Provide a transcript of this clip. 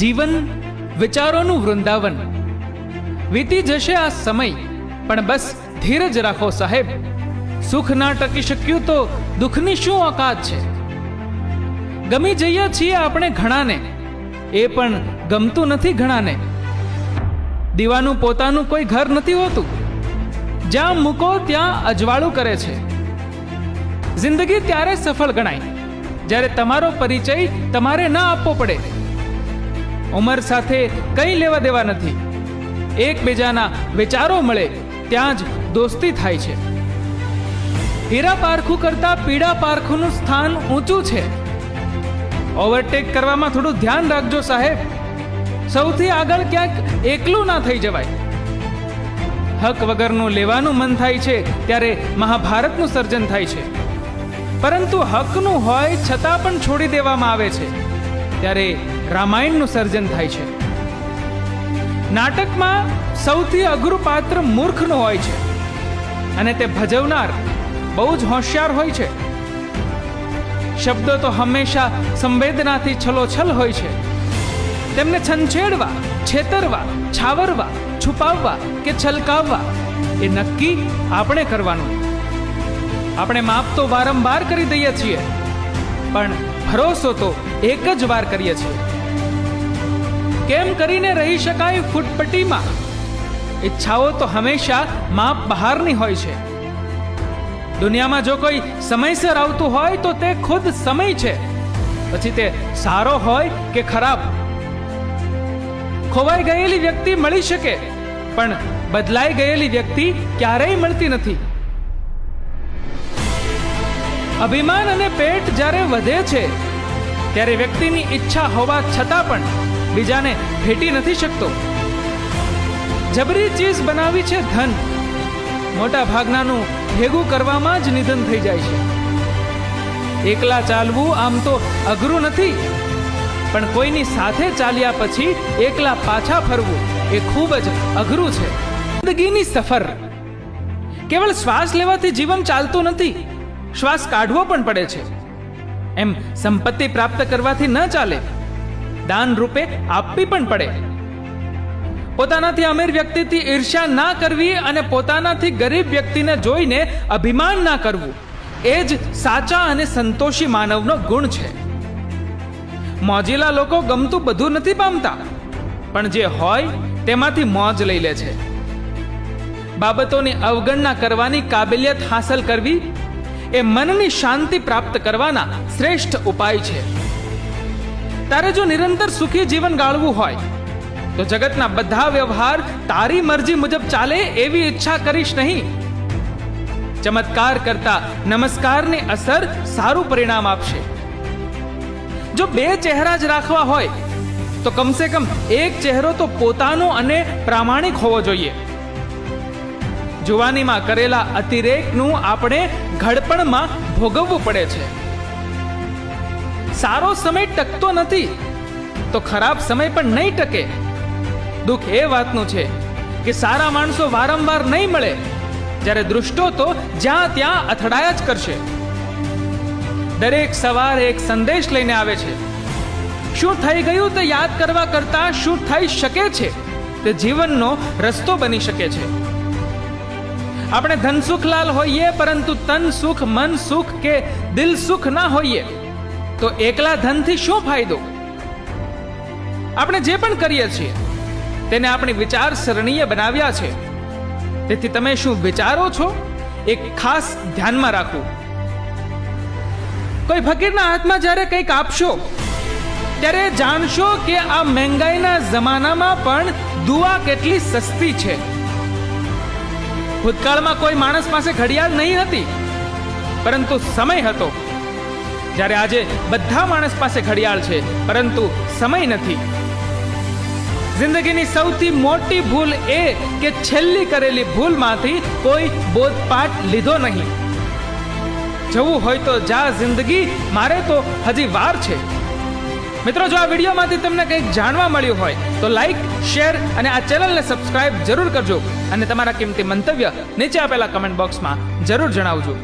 જીવન વિચારોનું વૃંદાવન. વીતી જશે આ સમય, પણ બસ ધીરજ રાખો સાહેબ. સુખ ના ટકી શક્યું તો દુઃખની શું ઓકાત છે. ગમી જઈએ છીએ આપણે ઘણાને, એ પણ ગમતું નથી ઘણાને. દીવાનું પોતાનું કોઈ ઘર નથી હોતું, જ્યાં મૂકો ત્યાં અજવાળું કરે છે. જિંદગી ત્યારે સફળ ગણાય જ્યારે તમારો પરિચય તમારે ના આપવો પડે. ઉંમર સાથે કંઈ લેવા દેવા નથી, એકબીજાના વિચારો મળે ત્યાં જ દોસ્તી થાય છે. હીરા પારખું કરતા પીળા પારખુંનું સ્થાન ઊંચું છે. ઓવરટેક કરવામાં થોડું ધ્યાન રાખજો સાહેબ. સૌથી આગળ ક્યાંક એકલું ના થઈ જવાય. હક વગરનું લેવાનું મન થાય છે ત્યારે મહાભારતનું સર્જન થાય છે, પરંતુ હકનું હોય છતાં પણ છોડી દેવામાં આવે છે ત્યારે રામાયણનું સર્જન થાય છે. નાટકમાં સૌથી અઘરું પાત્ર મૂર્ખનું હોય છે, અને તે ભજવનાર બહુ જ હોશિયાર હોય છે. શબ્દો તો હંમેશા સંવેદનાથી છલોછલ હોય છે. તેમને છંછેડવા, છેતરવા, છાવરવા, છુપાવવા કે છલકાવવા એ નક્કી આપણે કરવાનું. આપણે માફ તો વારંવાર કરી દઈએ છીએ, પણ ભરોસો તો એક જ વાર કરીએ છીએ. કેમ કરીને રહી શકાય ફૂટપટ્ટીમાં? ઈચ્છાઓ તો હંમેશા માપ બહારની હોય છે. દુનિયામાં જો કોઈ સમયસર આવતું હોય તો તે ખુદ સમય છે, પછી તે સારો હોય કે ખરાબ. ખોવાઈ ગયેલી વ્યક્તિ મળી શકે, પણ બદલાઈ ગયેલી વ્યક્તિ ક્યારેય મળતી નથી. અભિમાન અને પેટ જ્યારે વધે છે ત્યારે વ્યક્તિની ઈચ્છા હોવા છતાં પણ બીજાને ભેટી નથી શકતો. જબરી ચીજ બનાવી છે ધન, મોટા ભાગનાનું ભેગું કરવામાં જ નિધન થઈ જાય છે. એકલા ચાલવું આમ તો અઘરું નથી, પણ કોઈની સાથે ચાલ્યા પછી એકલા પાછા ફરવું એ ખૂબ જ અઘરું છે. જિંદગીની સફર કેવળ શ્વાસ લેવાથી જીવન ચાલતું નથી, શ્વાસ કાઢવો પણ પડે છે. એમ સંપત્તિ પ્રાપ્ત કરવાથી ન ચાલે, દાન રૂપે આપવી પણ પડે. પોતાનાથી અમીર વ્યક્તિથી ઈર્ષ્યા ના કરવી અને પોતાનાથી ગરીબ વ્યક્તિને જોઈને અભિમાન ના કરવું, એ જ સાચા અને સંતોષી માનવનો ગુણ છે. મોજીલા લોકો ગમતું બધું નથી પામતા, પણ જે હોય તેમાંથી મોજ લઈ લે છે. બાબતોની અવગણના કરવાની કાબિલિયત હાંસલ કરવી એ મનની શાંતિ પ્રાપ્ત કરવાના શ્રેષ્ઠ ઉપાય છે. તારે જો નિરંતર સુખી જીવન ગાળવું હોય તો જગતના બધા વ્યવહાર તારી મરજી મુજબ ચાલે એવી ઈચ્છા કરીશ નહીં. ચમત્કાર કરતા નમસ્કારની અસર સારું પરિણામ આપશે. જો બે ચહેરા જ રાખવા હોય તો કમસે કમ એક ચહેરો તો પોતાનો અને પ્રામાણિક હોવો જોઈએ. જુવાનીમાં કરેલા અતિરેકનું આપણે ઘડપણમાં ભોગવવું પડે છે. સારો સમય ટકતો નથી તો ખરાબ સમય પણ નહીં ટકે. દુઃખ એ વાતનું છે કે સારા માણસો વારંવાર નહીં મળે, જ્યારે દુષ્ટો તો જ્યાં ત્યાં અથડાયા જ કરશે. દરેક સવાર એક સંદેશ લઈને આવે છે. શું થઈ ગયું તે યાદ કરવા કરતા શું થઈ શકે છે તે જીવનનો રસ્તો બની શકે છે. આપણે ધન સુખલાલ હોઈએ પરંતુ તન સુખ, મન સુખ કે દિલ સુખ ના હોઈએ તો એકલા ધનથી શું ફાયદો? આપણે જે પણ કરીએ છીએ તેને આપણી વિચારસરણીએ બનાવ્યા છે. તેથી તમે શું વિચારો છો એક ખાસ ધ્યાનમાં રાખવું. કોઈ ફકીરના હાથમાં જ્યારે કંઈક આપશો ત્યારે જાણશો કે આ મહેંગાઈના જમાનામાં પણ દુઆ કેટલી સસ્તી છે. ભૂતકાળમાં કોઈ માણસ પાસે ઘડિયાળ નહીં હતી, પરંતુ સમય હતો. જ્યારે આજે બધા માણસ પાસે ઘડિયાળ છે, પરંતુ સમય નથી. જિંદગીની સૌથી મોટી ભૂલ એ કે છેલ્લી કરેલી ભૂલમાંથી કોઈ બોધપાઠ લીધો નહીં. જવું હોય તો જા જિંદગી, મારે તો હજી વાર છે. મિત્રો, જો આ વિડીયોમાંથી તમને કંઈક જાણવા મળ્યું હોય તો લાઈક, શેર અને આ ચેનલને સબસ્ક્રાઇબ જરૂર કરજો અને તમારા કિંમતી મંતવ્ય નીચે આપેલા કમેન્ટ બોક્સમાં જરૂર જણાવજો.